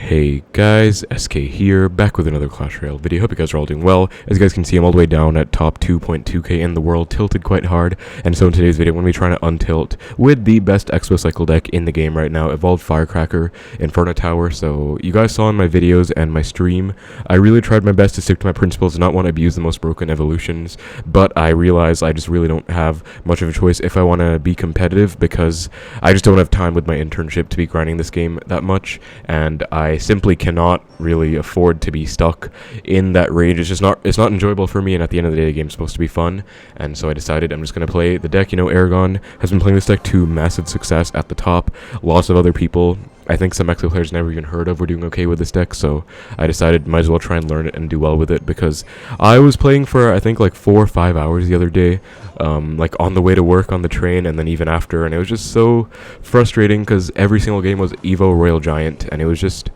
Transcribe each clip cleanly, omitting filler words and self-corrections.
Hey guys, SK here, back with another Clash Royale video. Hope you guys are all doing well. As you guys can see, I'm all the way down at top 2.2k in the world, tilted quite hard. And so in today's video, I'm going to be trying to untilt with the best Xbow Cycle deck in the game right now, Evolved Firecracker, Inferno Tower. So you guys saw in my videos and my stream, I really tried my best to stick to my principles and not want to abuse the most broken evolutions. But I realize I just really don't have much of a choice if I want to be competitive, because I just don't have time with my internship to be grinding this game that much. And I simply cannot really afford to be stuck in that range. It's not enjoyable for me, and at the end of the day, the game's supposed to be fun. And so I decided I'm just going to play the deck. You know, Aragon has been playing this deck to massive success at the top. Lots of other people, I think some Xbow players never even heard of, were doing okay with this deck, so I decided might as well try and learn it and do well with it, because I was playing for I think like 4 or 5 hours the other day, like on the way to work on the train, and then even after, and it was just so frustrating because every single game was Evo Royal Giant, and it was just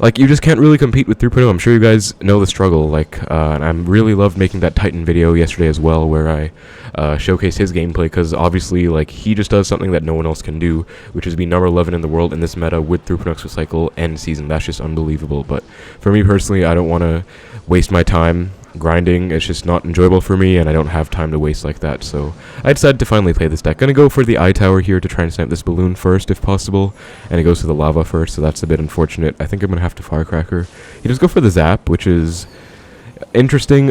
like you just can't really compete with 3.0. I'm sure you guys know the struggle, and I really loved making that Titan video yesterday as well, where I showcased his gameplay, because obviously like he just does something that no one else can do, which is be number 11 in the world in this meta with 3.0 Cycle end season. That's just unbelievable. But for me personally, I don't want to waste my time grinding. It's just not enjoyable for me, and I don't have time to waste like that. So I decided to finally play this deck. Gonna go for the eye tower here to try and snipe this balloon first if possible, and it goes to the lava first, so that's a bit unfortunate. I think I'm gonna have to Firecracker. He does go for the zap, which is interesting.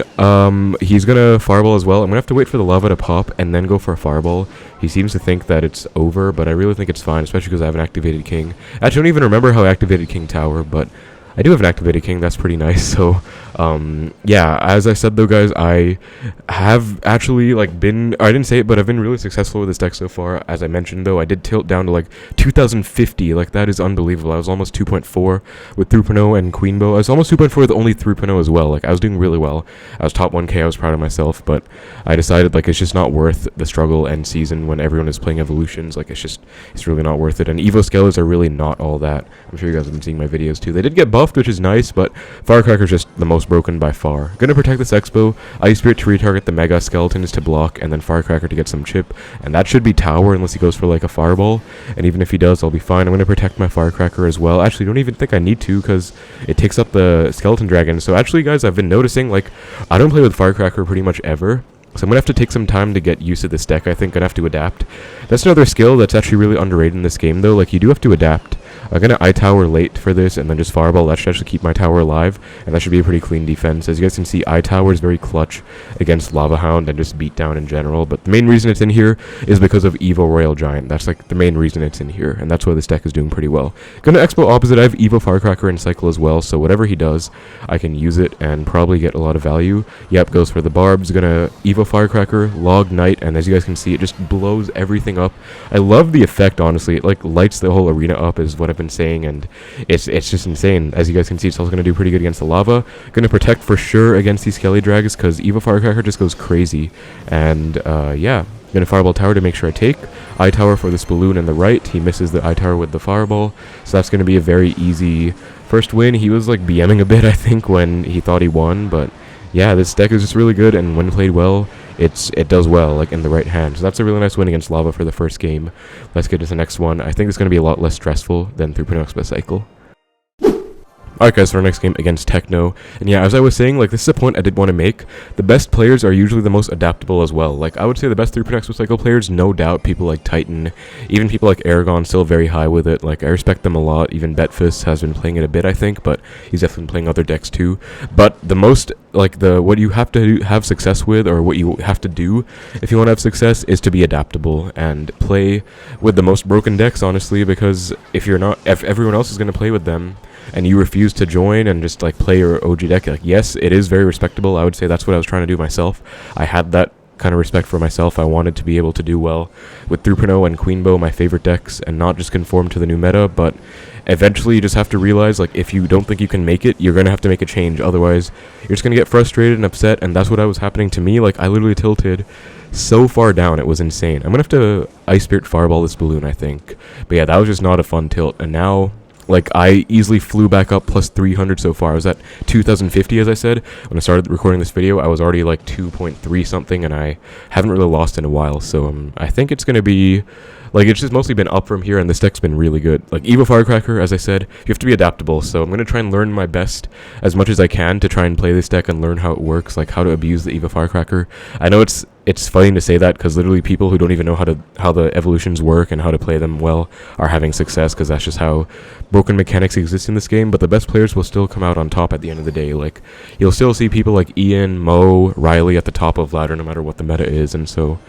He's gonna fireball as well. I'm gonna have to wait for the lava to pop and then go for a fireball. He seems to think that it's over, but I really think it's fine, especially because I have an activated king. Actually, I don't even remember how I activated King Tower, but I do have an activated king. That's pretty nice. So yeah, as I said though, guys, I have actually I didn't say it, but I've been really successful with this deck so far. As I mentioned though, I did tilt down to like 2050. Like, that is unbelievable. I was almost 2.4 with 3.0 and Queen Bow. I was almost 2.4 with only 3.0 as well. Like, I was doing really well. I was top 1k. I was proud of myself, but I decided like it's just not worth the struggle end season when everyone is playing evolutions. Like, it's really not worth it. And Evo Skeletons are really not all that. I'm sure you guys have been seeing my videos too. They did get buffed, which is nice, but Firecracker is just the most broken by far. Gonna protect this Xbow. Ice Spirit to retarget the Mega Skeletons to block, and then Firecracker to get some chip, and that should be tower unless he goes for like a fireball, and even if he does, I'll be fine. I'm gonna protect my Firecracker as well. Actually, don't even think I need to, because it takes up the Skeleton Dragon. So actually, guys, I've been noticing, like, I don't play with Firecracker pretty much ever, so I'm going to have to take some time to get used to this deck. I think I'm going to have to adapt. That's another skill that's actually really underrated in this game, though. Like, you do have to adapt. I'm going to eye tower late for this, and then just fireball. That should actually keep my tower alive, and that should be a pretty clean defense. As you guys can see, eye tower is very clutch against Lava Hound and just beat down in general, but the main reason it's in here is because of Evo Royal Giant. That's like the main reason it's in here, and that's why this deck is doing pretty well. Gonna Expo opposite. I have Evo Firecracker and Cycle as well, so whatever he does, I can use it and probably get a lot of value. Yep, goes for the barbs. Gonna Evo Firecracker, Log Knight, and as you guys can see, it just blows everything up. I love the effect, honestly. It like lights the whole arena up, is what I've been saying, and it's just insane. As you guys can see, it's also going to do pretty good against the lava. Going to protect for sure against these Skelly Drags, because Evo Firecracker just goes crazy. And yeah, going to fireball tower to make sure I take. Eye tower for this balloon in the right. He misses the eye tower with the fireball, so that's going to be a very easy first win. He was like BMing a bit, I think, when he thought he won, but yeah, this deck is just really good, and when played well, it does well, like in the right hand. So that's a really nice win against Lava for the first game. Let's get to the next one. I think it's going to be a lot less stressful than 3.0 Xbow Cycle. Alright guys, for our next game against Techno, and yeah, as I was saying, like, this is a point I did want to make. The best players are usually the most adaptable as well. Like, I would say the best 3.0 Cycle players, no doubt, people like Titan, even people like Aragon, still very high with it. Like, I respect them a lot. Even Betfist has been playing it a bit, I think, but he's definitely been playing other decks too. But the most, like, what you have to have success with, or what you have to do if you want to have success, is to be adaptable and play with the most broken decks, honestly, because if everyone else is going to play with them, and you refuse to join and just like play your OG deck, like, yes, it is very respectable. I would say that's what I was trying to do myself. I had that kind of respect for myself. I wanted to be able to do well with 3.0 and Queen Bow, my favorite decks, and not just conform to the new meta. But eventually you just have to realize, like, if you don't think you can make it, you're going to have to make a change. Otherwise, you're just going to get frustrated and upset, and that's what was happening to me. Like, I literally tilted so far down, it was insane. I'm going to have to Ice Spirit Fireball this balloon, I think. But yeah, that was just not a fun tilt, and now like, I easily flew back up plus 300 so far. I was at 2050, as I said. When I started recording this video, I was already like 2.3 something, and I haven't really lost in a while. So I think it's going to be Like, it's just mostly been up from here, and this deck's been really good. Like, Evo Firecracker, as I said, you have to be adaptable, so I'm going to try and learn my best as much as I can to try and play this deck and learn how it works, like how to abuse the Evo Firecracker. I know it's funny to say that, because literally people who don't even know how the evolutions work and how to play them well are having success, because that's just how broken mechanics exist in this game, but the best players will still come out on top at the end of the day. Like, you'll still see people like Ian, Mo, Riley at the top of ladder no matter what the meta is, and so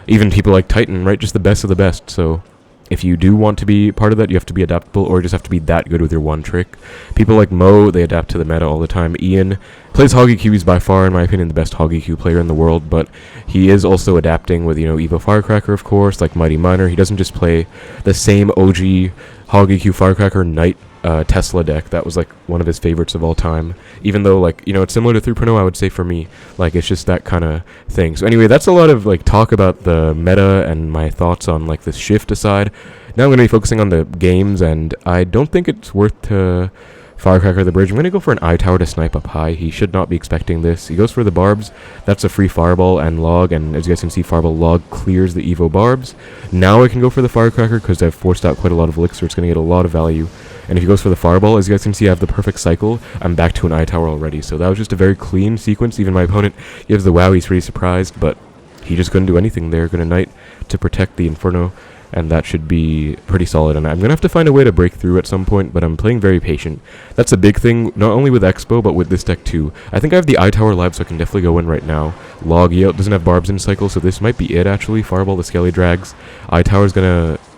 even people like Titan, right? Just the best of the best. So if you do want to be part of that, you have to be adaptable, or just have to be that good with your one trick. People like Mo, they adapt to the meta all the time. Ian plays Hog EQ. He's by far, in my opinion, the best Hog EQ player in the world, but he is also adapting with, Evo Firecracker, of course, like Mighty Miner. He doesn't just play the same OG Hog EQ Firecracker Knight Tesla deck that was like one of his favorites of all time, even though, like, it's similar to 3.0, I would say, for me. Like, it's just that kind of thing. So anyway, that's a lot of like talk about the meta and my thoughts on like this shift aside. Now I'm going to be focusing on the games, and I don't think it's worth to Firecracker the bridge. I'm going to go for an eye tower to snipe up high. He should not be expecting this. He goes for the barbs. That's a free fireball and log, and as you guys can see, fireball log clears the Evo barbs. Now I can go for the Firecracker because I've forced out quite a lot of elixir. It's going to get a lot of value. And if he goes for the fireball, as you guys can see, I have the perfect cycle. I'm back to an eye tower already. So that was just a very clean sequence. Even my opponent gives the wow. He's pretty surprised, but he just couldn't do anything there. Gonna Knight to protect the Inferno, and that should be pretty solid. And I'm going to have to find a way to break through at some point, but I'm playing very patient. That's a big thing, not only with Xbow, but with this deck too. I think I have the eye tower live, so I can definitely go in right now. Log doesn't have barbs in cycle, so this might be it, actually. Fireball the Skelly drags. Eye tower's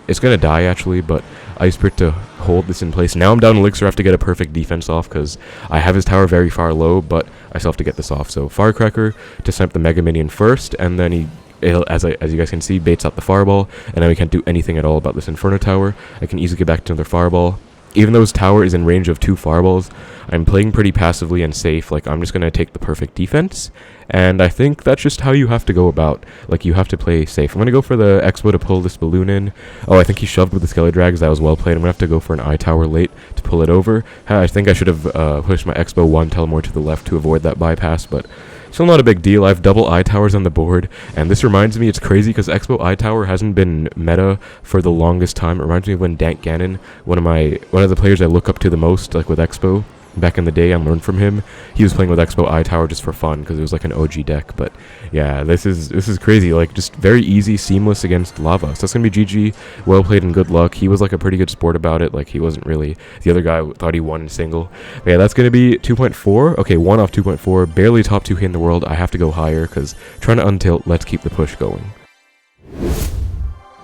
it's gonna die, actually, but Ice Spirit to hold this in place. Now I'm down elixir. I have to get a perfect defense off because I have his tower very far low, but I still have to get this off. So Firecracker to snipe the Mega Minion first, and then as you guys can see, baits out the fireball, and then we can't do anything at all about this Inferno tower. I can easily get back to another fireball. Even though his tower is in range of 2 fireballs, I'm playing pretty passively and safe. Like, I'm just going to take the perfect defense, and I think that's just how you have to go about. Like, you have to play safe. I'm going to go for the Xbow to pull this balloon in. Oh, I think he shoved with the Skelly Drags. That was well played. I'm going to have to go for an eye tower late to pull it over. I think I should have pushed my Xbow 1 telemort to the left to avoid that bypass, but still not a big deal. I have double eye towers on the board, and this reminds me, it's crazy because Xbow eye tower hasn't been meta for the longest time. It reminds me of when Dank Gannon, one of the players I look up to the most, like with Xbow, back in the day, I learned from him. He was playing with Xbow eye tower just for fun because it was like an OG deck. But yeah, this is crazy. Like, just very easy, seamless against Lava. So that's gonna be GG. Well played and good luck. He was like a pretty good sport about it. Like, he wasn't really. The other guy thought he won in single. But yeah, that's gonna be 2.4. Okay, 1 off 2.4. Barely top 2K in the world. I have to go higher because trying to untilt. Let's keep the push going.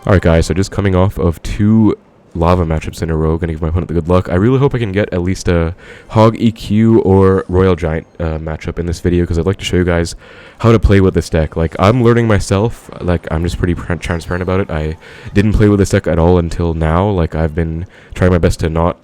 Alright guys, so just coming off of 2 Lava matchups in a row, gonna give my opponent the good luck. I really hope I can get at least a Hog EQ or Royal Giant matchup in this video, because I'd like to show you guys how to play with this deck. Like, I'm learning myself. Like, I'm just pretty transparent about it. I didn't play with this deck at all until now. Like, I've been trying my best to not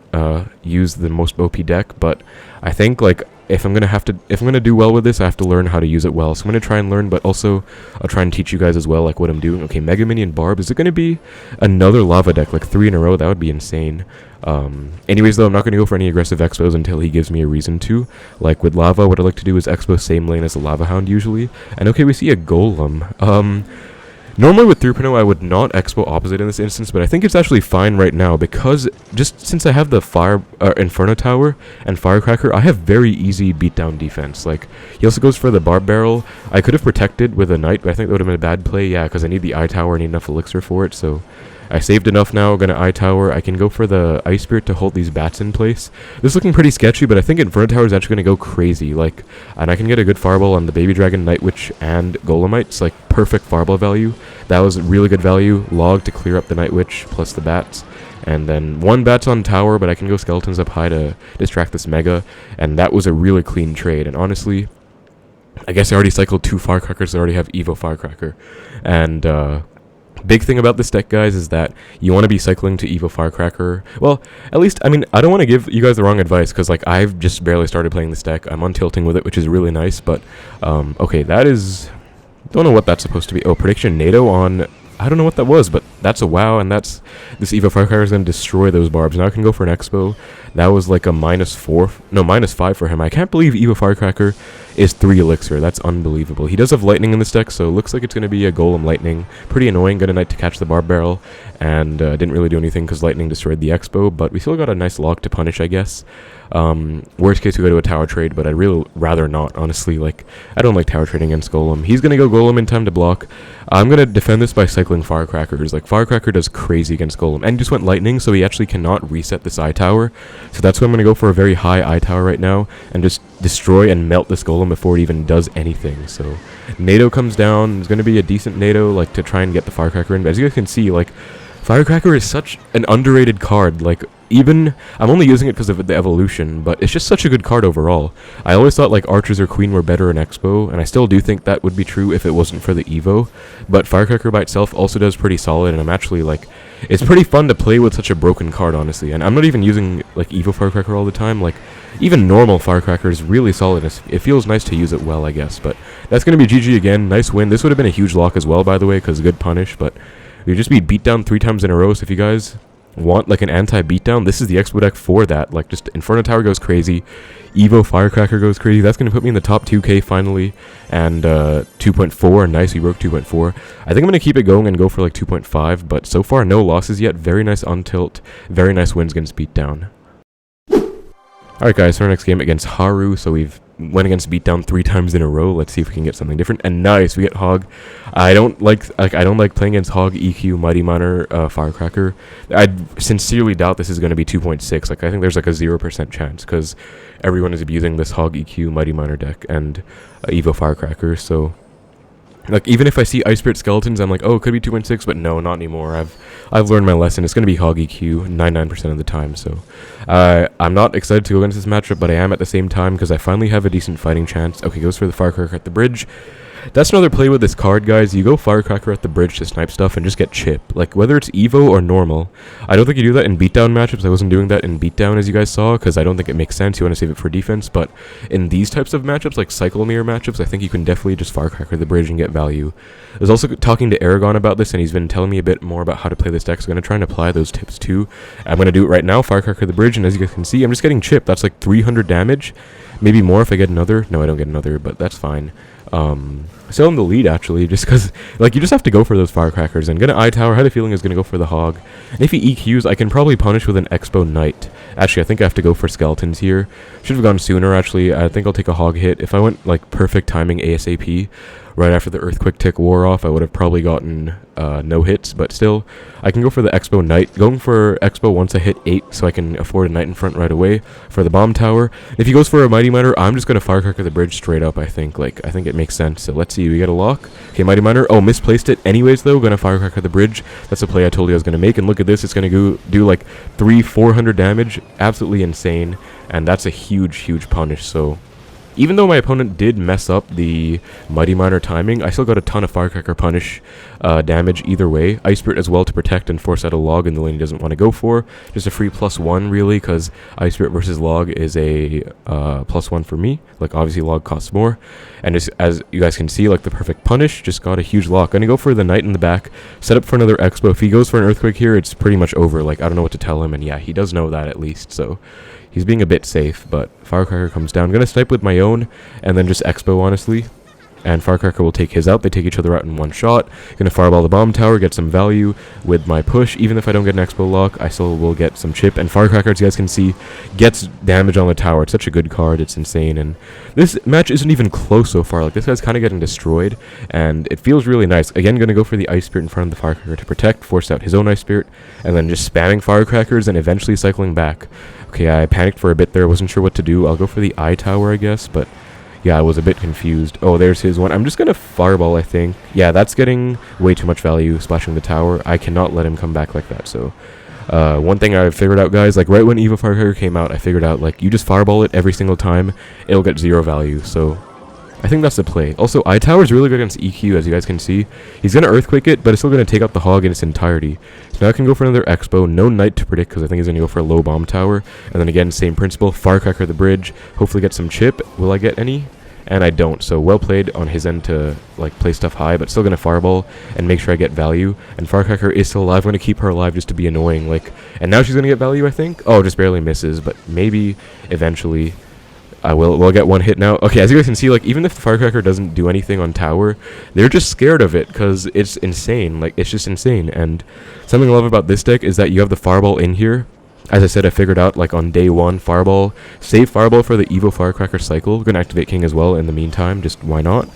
use the most OP deck, but I think, like, if I'm gonna do well with this, I have to learn how to use it well. So I'm gonna try and learn, but also I'll try and teach you guys as well, like, what I'm doing. Okay, Mega Minion Barb. Is it gonna be another Lava deck, like 3 in a row? That would be insane. Anyways, though, I'm not gonna go for any aggressive Xbows until he gives me a reason to. Like with Lava, what I like to do is Xbow same lane as the Lava Hound usually. And okay, we see a Golem. Normally with 3.0 I would not Xbow opposite in this instance, but I think it's actually fine right now because just since I have the Inferno Tower and Firecracker, I have very easy beatdown defense. Like, he also goes for the Barb Barrel. I could have protected with a Knight, but I think that would have been a bad play, yeah, because I need the Eye Tower, I need enough elixir for it, so I saved enough now. Gonna Eye Tower. I can go for the Ice Spirit to hold these bats in place. This is looking pretty sketchy, but I think Inferno Tower is actually gonna go crazy. Like, and I can get a good Fireball on the Baby Dragon, Night Witch, and Golemites. Like, perfect Fireball value. That was really good value. Log to clear up the Night Witch plus the bats. And then 1 bat's on tower, but I can go Skeletons up high to distract this Mega. And that was a really clean trade. And honestly, I guess I already cycled 2 Firecrackers. I already have Evo Firecracker. And, big thing about this deck, guys, is that you want to be cycling to Evo Firecracker. Well, at least, I mean, I don't want to give you guys the wrong advice, because, like, I've just barely started playing this deck. I'm untilting with it, which is really nice, but, okay, that is... Don't know what that's supposed to be. Oh, prediction NATO on I don't know what that was, but that's a wow, and this Evo Firecracker is going to destroy those barbs. Now I can go for an Xbow. That was like a -5 for him. I can't believe Evo Firecracker is 3 elixir. That's unbelievable. He does have lightning in this deck, so it looks like it's going to be a Golem lightning. Pretty annoying. Got a knight to catch the barb barrel, and didn't really do anything because lightning destroyed the Xbow, but we still got a nice lock to punish, I guess. Worst case, we go to a tower trade, but I'd really rather not, honestly. Like, I don't like tower trading against Golem. He's going to go Golem in time to block. I'm going to defend this by cycling Firecrackers. Like, Firecracker does crazy against Golem, and he just went lightning, so he actually cannot reset this eye tower. So that's why I'm going to go for a very high eye tower right now, and just destroy and melt this Golem before it even does anything. So NATO comes down. It's going to be a decent NATO, like, to try and get the Firecracker in. But as you guys can see, like, Firecracker is such an underrated card. Like, even I'm only using it because of the evolution, but it's just such a good card overall. I always thought like Archers or Queen were better in Xbow, and I still do think that would be true if it wasn't for the Evo. But Firecracker by itself also does pretty solid, and I'm actually like, it's pretty fun to play with such a broken card, honestly. And I'm not even using like Evo Firecracker all the time. Like, even normal Firecracker is really solid. It feels nice to use it well, I guess. But that's gonna be GG again. Nice win. This would have been a huge lock as well, by the way, because good punish. But we just be beat down 3 times in a row. So if you guys want like an anti-beatdown, this is the Xbow deck for that. Like, just Inferno Tower goes crazy, Evo Firecracker goes crazy. That's going to put me in the top 2k finally, and 2.4, nice, we broke 2.4. I think I'm going to keep it going and go for like 2.5, but so far no losses yet. Very nice untilt, very nice wins against beatdown. Alright guys, so our next game against Haru, so we've went against beatdown 3 times in a row. Let's see if we can get something different. And nice, we get Hog. I don't like playing against Hog, EQ, Mighty Miner, Firecracker. I sincerely doubt this is going to be 2.6. Like, I think there's like a 0% chance because everyone is abusing this Hog, EQ, Mighty Miner deck and Evo Firecracker. So like, even if I see Ice Spirit Skeletons, I'm like, oh, it could be 2.6, but no, not anymore. I've learned my lesson. It's going to be Hog EQ 99% of the time, so I'm not excited to go against this matchup, but I am at the same time because I finally have a decent fighting chance. Okay, goes for the Firecracker at the bridge. That's another play with this card, guys. You go Firecracker at the bridge to snipe stuff and just get chip. Like, whether it's Evo or normal. I don't think you do that in beatdown matchups. I wasn't doing that in beatdown, as you guys saw, because I don't think it makes sense. You want to save it for defense. But in these types of matchups, like Cycle Mirror matchups, I think you can definitely just Firecracker the bridge and get value. I was also talking to Aragon about this, and he's been telling me a bit more about how to play this deck, so I'm going to try and apply those tips too. I'm going to do it right now, Firecracker the bridge, and as you guys can see, I'm just getting chip. That's like 300 damage. Maybe more if I get another. No, I don't get another, but that's fine. Still in the lead, actually, just because, like, you just have to go for those Firecrackers. And gonna Eye Tower, I had a feeling is gonna go for the Hog. And if he EQs, I can probably punish with an Xbow Knight. Actually, I think I have to go for Skeletons here. Should have gone sooner, actually. I think I'll take a Hog hit. If I went, like, perfect timing ASAP, right after the Earthquake tick wore off, I would have probably gotten no hits, but still, I can go for the Xbow Knight. Going for Xbow once I hit 8, so I can afford a Knight in front right away for the Bomb Tower. If he goes for a Mighty Miner, I'm just going to Firecracker the bridge straight up, I think. Like, I think it makes sense. So let's see, we get a lock. Okay, Mighty Miner. Oh, misplaced it. Anyways, though, going to Firecracker the bridge. That's a play I told you I was going to make, and look at this. It's going to do like 300-400 damage. Absolutely insane, and that's a huge punish, so even though my opponent did mess up the Mighty Miner timing, I still got a ton of Firecracker punish damage either way. Ice Spirit as well to protect and force out a log in the lane he doesn't want to go for. Just a free +1 really, because Ice Spirit versus log is a +1 for me. Like, obviously log costs more. And just, as you guys can see, like the perfect punish, just got a huge lock. Gonna go for the Knight in the back, set up for another Xbow. If he goes for an Earthquake here, it's pretty much over. Like, I don't know what to tell him, and yeah, he does know that at least, so he's being a bit safe, but Firecracker comes down. I'm going to snipe with my own, and then just Xbow, honestly. And Firecracker will take his out. They take each other out in one shot. Going to Fireball the Bomb Tower, get some value with my push. Even if I don't get an Xbow lock, I still will get some chip. And Firecracker, as you guys can see, gets damage on the tower. It's such a good card. It's insane. And this match isn't even close so far. Like, this guy's kind of getting destroyed, and it feels really nice. Again, going to go for the Ice Spirit in front of the Firecracker to protect, force out his own Ice Spirit, and then just spamming Firecrackers and eventually cycling back. Okay, I panicked for a bit there. Wasn't sure what to do. I'll go for the Eye Tower, I guess, but yeah, I was a bit confused. Oh, there's his one. I'm just going to Fireball, I think. Yeah, that's getting way too much value, splashing the tower. I cannot let him come back like that, so one thing I figured out, guys, like right when Evo Firecracker came out, I figured out, like, you just Fireball it every single time, it'll get 0 value, so I think that's the play. Also, Eye Tower is really good against EQ, as you guys can see. He's going to Earthquake it, but it's still going to take out the Hog in its entirety. So now I can go for another Xbow. No Knight to predict, because I think he's going to go for a low Bomb Tower. And then again, same principle, Firecracker the bridge. Hopefully get some chip. Will I get any? and I don't. So well played on his end to like play stuff high, but still gonna fireball and make sure I get value. And Firecracker is still alive. I'm gonna keep her alive just to be annoying. Like, and now she's gonna get value, I think. Oh, just barely misses, but maybe eventually I will get one hit now. Okay, as you guys can see, like, even if the Firecracker doesn't do anything on tower, they're just scared of it because it's insane. Like, it's just insane. And something I love about this deck is that you have the Fireball in here. As I said, I figured out, like, on day 1, Fireball. Save Fireball for the Evo Firecracker Cycle. Gonna activate King as well in the meantime, just why not?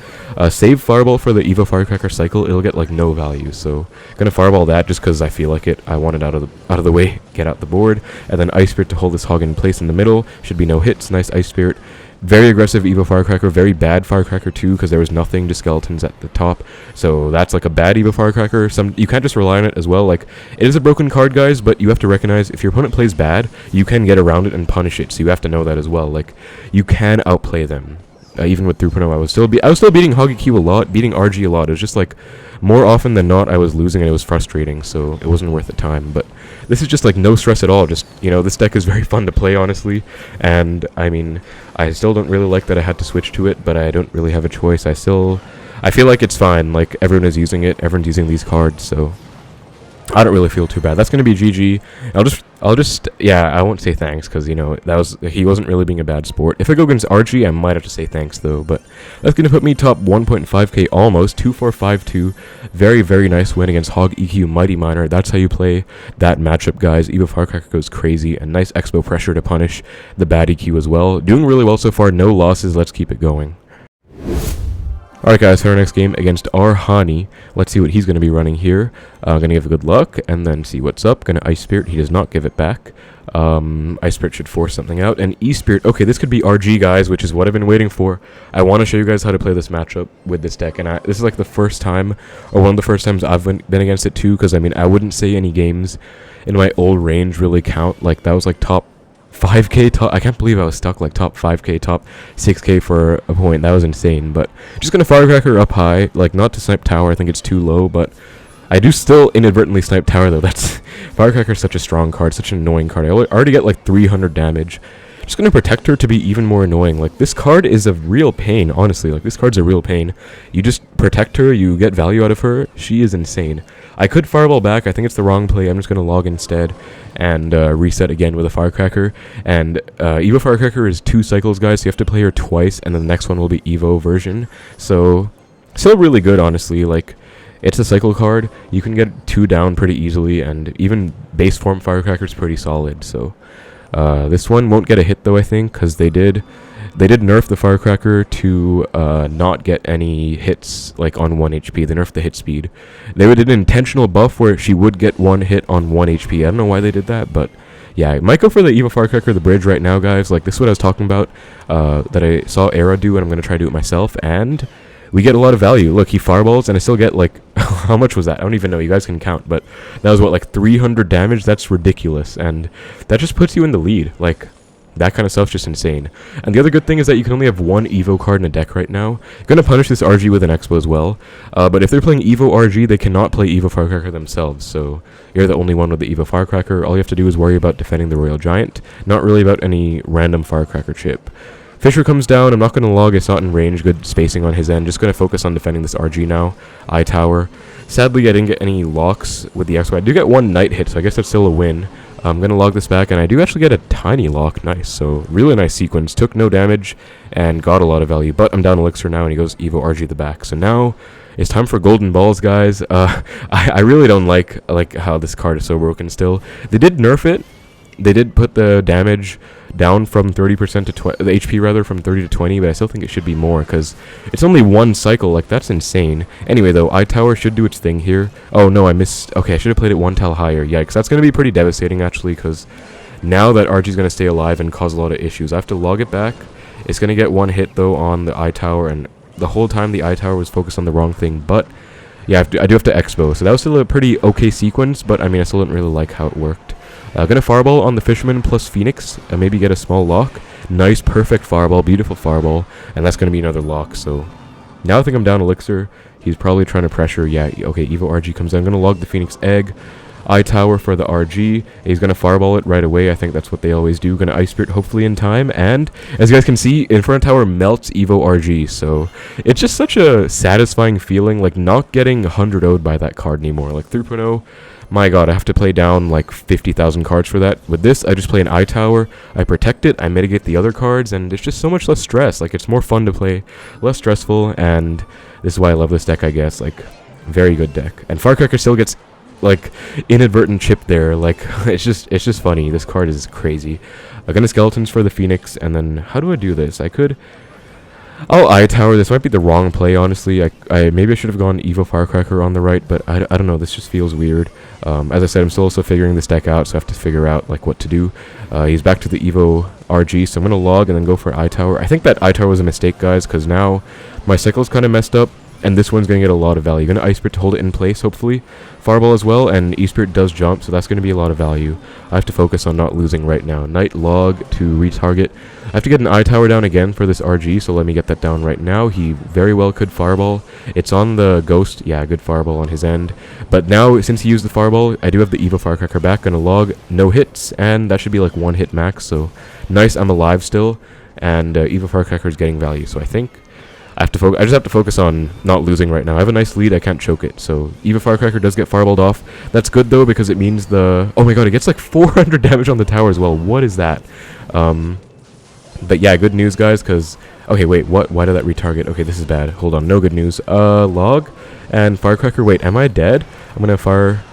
Save Fireball for the Evo Firecracker Cycle. It'll get, like, no value. So, gonna Fireball that just because I feel like it. I want it out of the way, get out the board. And then Ice Spirit to hold this hog in place in the middle. Should be no hits. Nice Ice Spirit. Very aggressive Evo Firecracker, very bad Firecracker too, because there was nothing, just skeletons at the top. So that's like a bad Evo Firecracker. You can't just rely on it as well. Like, it is a broken card, guys, but you have to recognize if your opponent plays bad, you can get around it and punish it. So you have to know that as well. Like, you can outplay them. Even with 3.0, I was still beating Hoggy Q a lot, beating RG a lot. It was just like more often than not I was losing and it was frustrating, so it wasn't worth the time. But this is just like no stress at all. Just, you know, this deck is very fun to play, honestly. And I mean, I still don't really like that I had to switch to it, but I don't really have a choice. I feel like it's fine. Like, everyone is using it, everyone's using these cards, so I don't really feel too bad. That's gonna be GG. I'll just yeah, I won't say thanks because, you know, he wasn't really being a bad sport. If I go against RG, I might have to say thanks though. But that's gonna put me top 1.5k almost 2452. Very, very nice win against Hog EQ Mighty Miner. That's how you play that matchup, guys. Evo Firecracker goes crazy, and nice Xbow pressure to punish the bad EQ as well. Doing really well so far. No losses. Let's keep it going. Alright guys, for our next game against Arhani, let's see what he's going to be running here. Going to give it good luck, and then see what's up. Going to Ice Spirit, he does not give it back. Ice Spirit should force something out, and E-Spirit, okay, this could be RG, guys, which is what I've been waiting for. I want to show you guys how to play this matchup with this deck, and this is like the first time, or one of the first times I've been against it too, because I mean, I wouldn't say any games in my old range really count. Like, that was like top 5k, I can't believe I was stuck like top 5k, top 6k for a point. That was insane. But just gonna Firecracker up high, like, not to snipe tower, I think it's too low, but I do still inadvertently snipe tower though. That's Firecracker is such a strong card, such an annoying card. I already get like 300 damage. Just gonna protect her to be even more annoying. Like, this card is a real pain, honestly. Like, this card's a real pain. You just protect her, you get value out of her. She is insane. I could Fireball back. I think it's the wrong play. I'm just gonna log instead and reset again with a Firecracker. And Evo Firecracker is 2 cycles, guys, so you have to play her twice, and then the next one will be Evo version. So, still really good, honestly. Like, it's a cycle card. You can get 2 down pretty easily, and even base form Firecracker is pretty solid. So, this one won't get a hit though, I think, because they did nerf the Firecracker to not get any hits like on 1 HP. They nerfed the hit speed. They did an intentional buff where she would get 1 hit on 1 HP. I don't know why they did that, but yeah, I might go for the Evo Firecracker, the bridge right now, guys. Like, this is what I was talking about, that I saw Era do, and I'm going to try to do it myself, and we get a lot of value. Look, he fireballs, and I still get, like, how much was that? I don't even know. You guys can count, but that was, what, like 300 damage? That's ridiculous, and that just puts you in the lead. Like, that kind of stuff's just insane. And the other good thing is that you can only have 1 Evo card in a deck right now. Gonna punish this RG with an Xbow as well. But if they're playing Evo RG, they cannot play Evo Firecracker themselves. So you're the only one with the Evo Firecracker. All you have to do is worry about defending the Royal Giant. Not really about any random Firecracker chip. Fisher comes down. I'm not going to log. It's not in range. Good spacing on his end. Just going to focus on defending this RG now. Eye Tower. Sadly, I didn't get any locks with the Xbow. I do get 1 Night hit, so I guess that's still a win. I'm going to log this back, and I do actually get a tiny lock. Nice. So, really nice sequence. Took no damage and got a lot of value. But I'm down Elixir now, and he goes Evo RG at the back. So now it's time for Golden Balls, guys. I really don't like how this card is so broken still. They did nerf it. They did put the damage down from 30% to the HP rather from 30 to 20, but I still think it should be more because it's only 1 cycle. Like, that's insane. Anyway, though, Eye Tower should do its thing here. Oh no, I missed. Okay, I should have played it 1 tile higher. Yikes, that's going to be pretty devastating actually, because now that RG's going to stay alive and cause a lot of issues. I have to log it back. It's going to get 1 hit though on the Eye Tower, and the whole time the Eye Tower was focused on the wrong thing. But yeah, I do have to Xbow. So that was still a pretty okay sequence, but I mean, I still didn't really like how it worked. Gonna Fireball on the Fisherman plus Phoenix, and maybe get a small lock. Nice, perfect Fireball, beautiful Fireball, and that's gonna be another lock. So now I think I'm down Elixir. He's probably trying to pressure. Yeah, okay, Evo RG comes in. I'm gonna log the Phoenix Egg. Eye Tower for the RG. He's going to Fireball it right away. I think that's what they always do. Going to Ice Spirit hopefully in time. And as you guys can see, Inferno Tower melts Evo RG. So it's just such a satisfying feeling, like not getting 100 0'd by that card anymore. Like 3.0, my god, I have to play down like 50,000 cards for that. With this, I just play an Eye Tower, I protect it, I mitigate the other cards, and it's just so much less stress. Like, it's more fun to play, less stressful, and this is why I love this deck, I guess. Like, very good deck. And Firecracker still gets, like, inadvertent chip there. Like, it's just funny. This card is crazy. I'm gonna Skeletons for the Phoenix, and then, how do I do this? I'll Eye Tower. This might be the wrong play, honestly. Maybe I should have gone Evo Firecracker on the right, but I don't know. This just feels weird. As I said, I'm still also figuring this deck out, so I have to figure out like what to do. He's back to the Evo RG, so I'm going to log and then go for Eye Tower. I think that Eye Tower was a mistake, guys, because now my cycle's kind of messed up, and this one's going to get a lot of value. Going to Ice Spirit to hold it in place, hopefully. Fireball as well, and E-Spirit does jump, so that's going to be a lot of value. I have to focus on not losing right now. Knight log to retarget. I have to get an Eye Tower down again for this RG, so let me get that down right now. He very well could Fireball. It's on the Ghost. Yeah, good Fireball on his end. But now, since he used the Fireball, I do have the Evo Firecracker back. Going to log, no hits, and that should be like 1 hit max, so nice, I'm alive still. And Evo Firecracker is getting value, so I think I just have to focus on not losing right now. I have a nice lead, I can't choke it. So Evo Firecracker does get fireballed off. That's good though, because it means oh my god, it gets like 400 damage on the tower as well. What is that? But yeah, good news, guys, because okay, wait, why did that retarget? Okay, this is bad. Hold on, no good news. Log and Firecracker. Wait, am I dead? I'm gonna fire.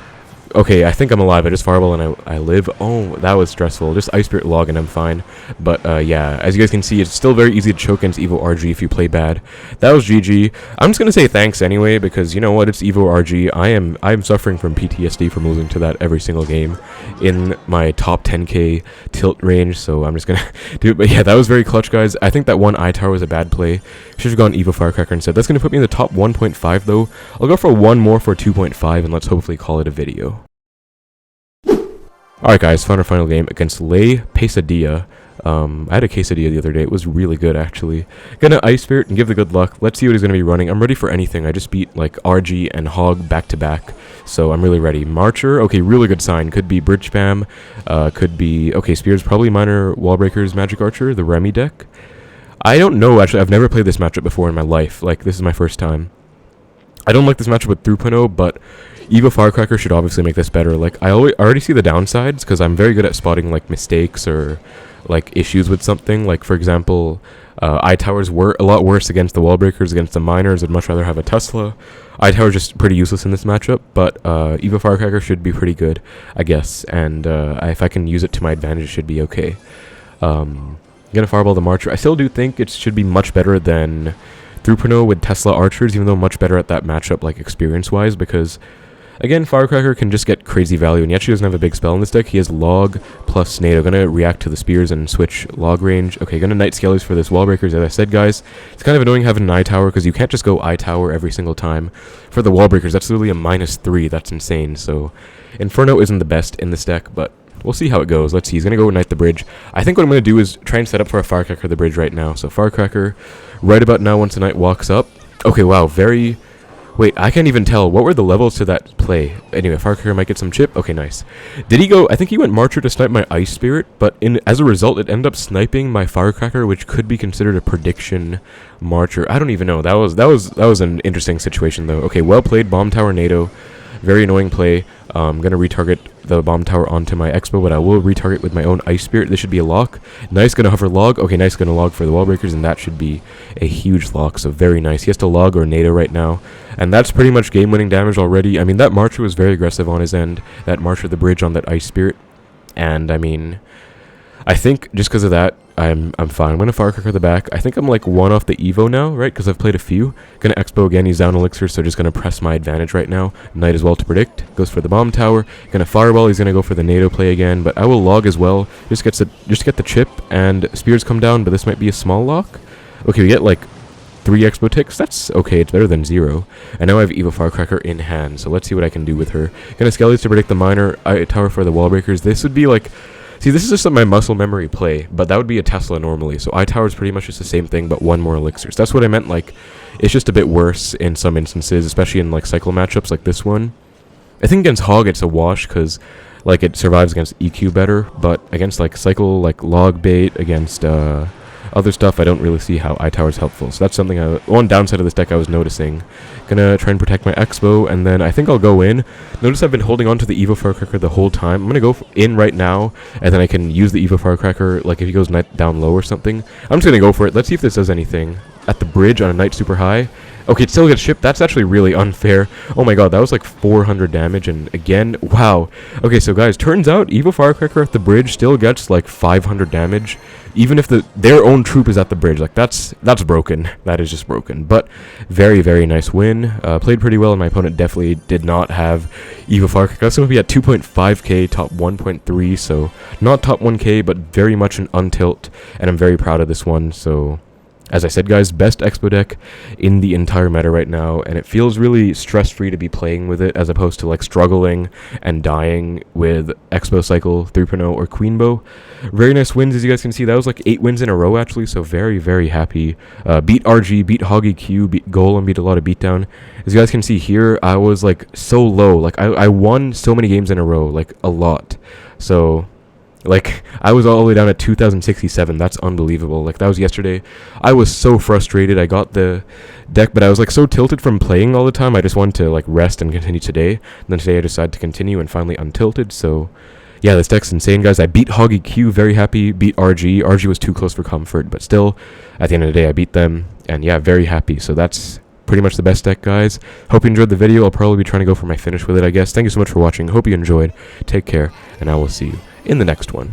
Okay, I think I'm alive. I just fireball and I live. Oh, that was stressful. Just Ice Spirit log and I'm fine. But yeah, as you guys can see, it's still very easy to choke against Evo RG if you play bad. That was GG. I'm just gonna say thanks anyway, because you know what? It's Evo RG. I am suffering from PTSD from losing to that every single game in my top 10k tilt range. So I'm just gonna do it. But yeah, that was very clutch, guys. I think that one Eye Tower was a bad play. Should have gone Evo Firecracker instead. That's gonna put me in the top 1.5 though. I'll go for one more for 2.5 and let's hopefully call it a video. Alright guys, found our final game against Le Pesadilla. I had a quesadilla the other day. It was really good, actually. Gonna Ice Spirit and give the good luck. Let's see what he's gonna be running. I'm ready for anything. I just beat, like, RG and Hog back-to-back, so I'm really ready. Marcher, okay, really good sign. Could be Bridge Spam, could be... Okay, Spear's probably Minor Wallbreakers Magic Archer, the Remy deck. I don't know, actually. I've never played this matchup before in my life. Like, this is my first time. I don't like this matchup with 3.0, but Evo Firecracker should obviously make this better. Like, I already see the downsides, because I'm very good at spotting, like, mistakes or, like, issues with something. Like, for example, Eye Towers were a lot worse against the Wallbreakers, against the Miners. I'd much rather have a Tesla. Eye Tower's just pretty useless in this matchup, but Evo Firecracker should be pretty good, I guess. And if I can use it to my advantage, it should be okay. I'm gonna Fireball the Marcher. I still do think it should be much better than 3.0 with Tesla Archers, even though much better at that matchup, like, experience-wise, because... Again, Firecracker can just get crazy value, and he actually doesn't have a big spell in this deck. He has Log plus Snado. Gonna react to the Spears and switch Log range. Okay, gonna Night Scalers for this Wallbreakers, as I said, guys. It's kind of annoying having an Eye Tower, because you can't just go Eye Tower every single time. For the Wallbreakers, that's literally a -3. That's insane. So, Inferno isn't the best in this deck, but we'll see how it goes. Let's see. He's gonna go Knight the Bridge. I think what I'm gonna do is try and set up for a Firecracker the Bridge right now. So, Firecracker, right about now once the Knight walks up. Okay, wow, very... Wait, I can't even tell. What were the levels to that play? Anyway, Firecracker might get some chip. Okay, nice. Did he go... I think he went Marcher to snipe my Ice Spirit, but as a result, it ended up sniping my Firecracker, which could be considered a prediction Marcher. I don't even know. That was an interesting situation, though. Okay, well played, Bomb Tower Nado. Very annoying play. I'm going to retarget the Bomb Tower onto my Xbow, but I will retarget with my own Ice Spirit. This should be a lock. Nice, going to hover log. Okay, nice, going to log for the Wallbreakers, and that should be a huge lock, so very nice. He has to log or Nado right now, and that's pretty much game-winning damage already. I mean, that Marcher was very aggressive on his end. That Marcher the Bridge on that Ice Spirit, and I mean... I think just because of that, I'm fine. I'm going to Firecracker the back. I think I'm like one off the Evo now, right? Because I've played a few. Going to Xbow again. He's down Elixir, so just going to press my advantage right now. Knight as well to predict. Goes for the Bomb Tower. Going to Fireball. He's going to go for the Nado play again, but I will log as well. Just get the chip, and Spears come down, but this might be a small lock. Okay, we get like 3 Xbow ticks. That's okay. It's better than 0. And now I have Evo Firecracker in hand, so let's see what I can do with her. Going to Skellies to predict the Minor. Eye Tower for the Wallbreakers. This would be like... See, this is just my muscle memory play, but that would be a Tesla normally. So Eye Tower is pretty much just the same thing, but 1 more Elixirs. That's what I meant, like, it's just a bit worse in some instances, especially in, like, cycle matchups like this one. I think against Hog it's a wash, because like it survives against EQ better, but against like Cycle, like Log Bait, against other stuff, I don't really see how iTower is helpful. So that's something one downside of this deck I was noticing. Gonna try and protect my Xbow, and then I think I'll go in. Notice I've been holding on to the Evo Firecracker the whole time. I'm gonna go in right now, and then I can use the Evo Firecracker, like if he goes down low or something. I'm just gonna go for it. Let's see if this does anything. At the bridge on a Knight super high. Okay, it still gets shipped. That's actually really unfair. Oh my god, that was like 400 damage, and again, wow. Okay, so guys, turns out Evo Firecracker at the bridge still gets like 500 damage, even if their own troop is at the bridge. Like, that's broken. That is just broken. But very, very nice win. Played pretty well, and my opponent definitely did not have Evo Firecracker. That's going to be at 2.5k, top 1.3, so not top 1k, but very much an untilt, and I'm very proud of this one, so... As I said, guys, best Expo deck in the entire meta right now, and it feels really stress-free to be playing with it, as opposed to, like, struggling and dying with Xbow Cycle, 3.0, or Queen Bow. Very nice wins, as you guys can see. That was, like, 8 wins in a row, actually, so very, very happy. Beat RG, beat Hoggy Q, beat Golem, beat a lot of beatdown. As you guys can see here, I was, like, so low. Like, I won so many games in a row, like, a lot. So... Like, I was all the way down at 2,067. That's unbelievable. Like, that was yesterday. I was so frustrated. I got the deck, but I was, like, so tilted from playing all the time. I just wanted to, like, rest and continue today. And then today I decided to continue and finally untilted. So, yeah, this deck's insane, guys. I beat Hoggy Q. Very happy. Beat RG. RG was too close for comfort. But still, at the end of the day, I beat them. And, yeah, very happy. So that's pretty much the best deck, guys. Hope you enjoyed the video. I'll probably be trying to go for my finish with it, I guess. Thank you so much for watching. Hope you enjoyed. Take care. And I will see you in the next one.